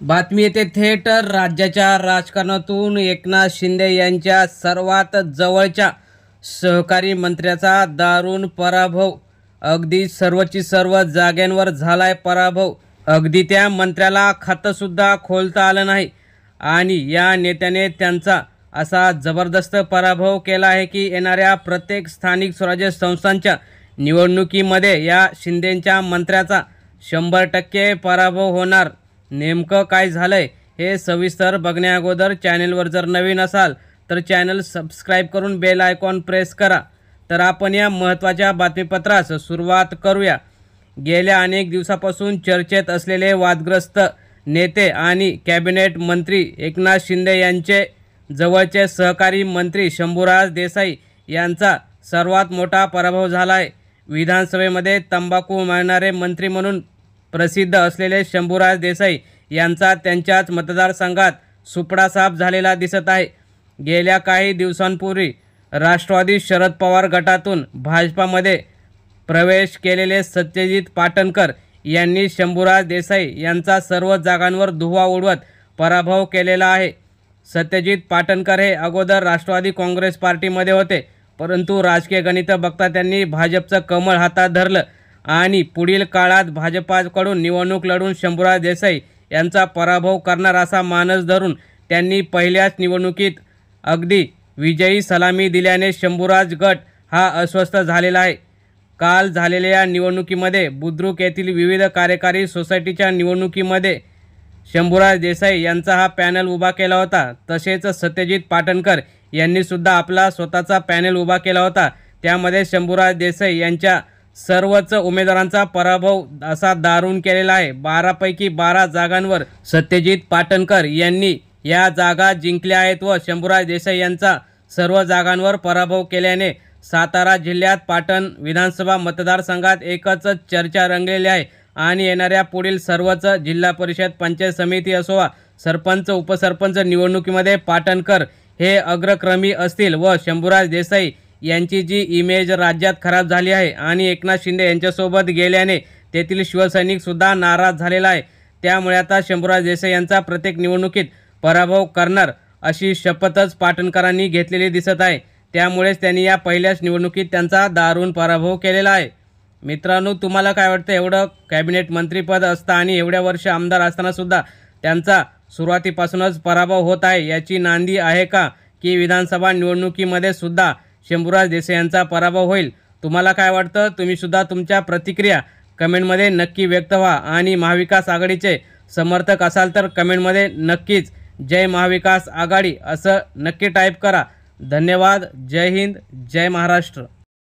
बातमी येते थेट राज्याच्या राजकारणातून एकनाथ शिंदे यांच्या सर्वात जवळच्या सहकारी मंत्र्याचा दारुण पराभव। अगदी सर्वची सर्व जागांवर झालाय पराभव। अगदी त्या मंत्र्याला खातंसुद्धा खोलता आलं नाही आणि या नेत्याने त्यांचा असा जबरदस्त पराभव केला आहे की येणाऱ्या प्रत्येक स्थानिक स्वराज्य संस्थांच्या निवडणुकीमध्ये या शिंदेंच्या मंत्र्याचा 100% पराभव होणार। नेमकं काय झालंय हे सविस्तर बघण्याअगोदर चॅनलवर जर नवीन असाल तर चॅनल सबस्क्राइब करून बेल आयकॉन प्रेस करा। तर आपण या महत्त्वाच्या बातमीपत्रास सुरुवात करूया। गेल्या अनेक दिवसापासून चर्चेत असलेले वादग्रस्त नेते आणि कॅबिनेट मंत्री एकनाथ शिंदे यांचे जवळचे सहकारी मंत्री शंभूराज देसाई यांचा सर्वात मोठा पराभव झाला आहे। विधानसभेमध्ये तंबाखू मारणारे मंत्री म्हणून प्रसिद्ध असलेले शंभूराज देसाई यांचा त्यांच्याच मतदारसंघात सुपडा साफ झालेला दिसत आहे। गेल्या काही दिवसांपूर्वी राष्ट्रवादी शरद पवार गटातून भाजपामध्ये प्रवेश केलेले सत्यजित पाटणकर यांनी शंभूराज देसाई यांचा सर्व जागांवर धुव्वा उडवत पराभव केलेला आहे। सत्यजित पाटणकर हे अगोदर राष्ट्रवादी काँग्रेस पार्टीमध्ये होते, परंतु राजकीय गणित बघता त्यांनी भाजपचं कमळ हातात धरलं आणि पुढील काळात भाजपाकडून निवडणूक लढून शंभूराज देसाई यांचा पराभव करणार असा मानस धरून त्यांनी पहिल्याच निवडणुकीत अगदी विजयी सलामी दिल्याने शंभूराज गट हा अस्वस्थ झालेला आहे। काल झालेल्या या निवडणुकीमध्ये बुद्रुक येथील विविध कार्यकारी सोसायटीच्या निवडणुकीमध्ये शंभूराज देसाई यांचा हा पॅनल उभा केला होता। तसेच सत्यजित पाटणकर यांनी सुद्धा आपला स्वतःचा पॅनल उभा केला होता। त्यामध्ये शंभूराज देसाई यांच्या सर्वच उमेदवारांचा पराभव असा दारुण केलेला आहे। 12 पैकी 12 जागांवर सत्यजित पाटणकर यांनी या जागा जिंकल्या आहेत व शंभूराज देसाई यांचा सर्व जागांवर पराभव केल्याने सातारा जिल्ह्यात पाटण विधानसभा मतदारसंघात एकच चर्चा रंगलेली आहे आणि येणाऱ्या पुढील सर्वच जिल्हा परिषद, पंचायत समिती असो सरपंच उपसरपंच निवडणुकीमध्ये पाटणकर हे अग्रक्रमी असतील व शंभूराज देसाई यांची जी इमेज राज्यात खराब झाली आहे आणि एकनाथ शिंदे यांच्यासोबत गेल्याने तेथील शिवसैनिक सुद्धा नाराज झालेला आहे। त्यामुळे आता शंभूराज देसाई यांचा प्रत्येक निवडणुकीत पराभव करणार अशी शपथच पाटणकरांनी घेतलेली दिसत आहे। त्यामुळेच त्यांनी या पहिल्याच निवडणुकीत त्यांचा दारुण पराभव केलेला आहे। मित्रांनो, तुम्हाला काय वाटतं? एवढं कॅबिनेट मंत्रीपद असतं आणि एवढ्या वर्ष आमदार असताना सुद्धा त्यांचा सुरुवातीपासूनच पराभव होत आहे, याची नांदी आहे का की विधानसभा निवडणुकीमध्ये सुद्धा शंभूराज देसाई यांचा पराभव होईल? तुम्हाला काय वाटतं? तुम्ही सुद्धा तुमच्या प्रतिक्रिया कमेंटमध्ये नक्की व्यक्त व्हा आणि महाविकास आघाडीचे समर्थक असाल तर कमेंटमध्ये नक्कीच जय महाविकास आघाडी असं नक्की टाईप करा। धन्यवाद। जय हिंद, जय महाराष्ट्र।